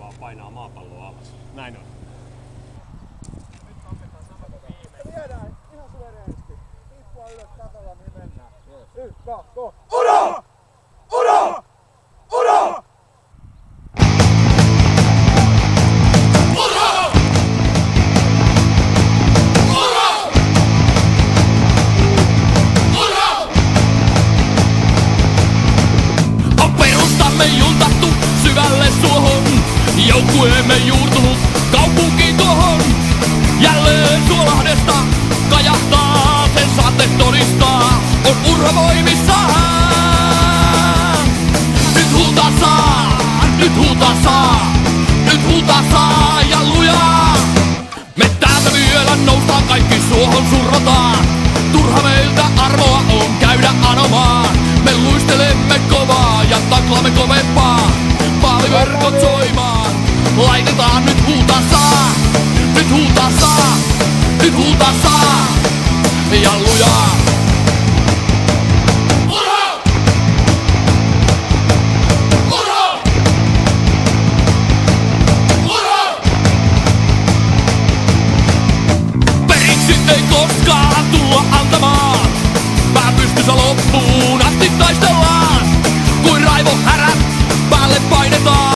vaan painaa maapalloa alas. Näin on. Nyt lasketaan sama kuin viimeinen. Viedään ihan suvereenisti. Liippua ylös katolla, niin mennään. 1, 2, 3. Uno! Uno! Uno! Perustamme juntattu syvälle suohon. Joukkueemme juurtunut kaupunkiin tuohon. Jälleen Suolahdesta kajahtaa, sen saatte todistaa. On urho voimissaan. Nyt huutaa saa, nyt huutaa saa, nyt huutaa saa ja lujaa. Me täältä vielä noustaan, kaikki suohon surrotaan. Turha meiltä arvoa on käydä anomaan. Me luistelemme kovaa ja taklaamme kovempaa. Paaliverkot soimaan, laitetaan nyt huutaa saa. Nyt huutaa saa, nyt huutaa saa ja lujaa. Urho! Urho! Urho! Periksi ei koskaan tulla antamaan. Mä pystyssä loppuun asti taistella.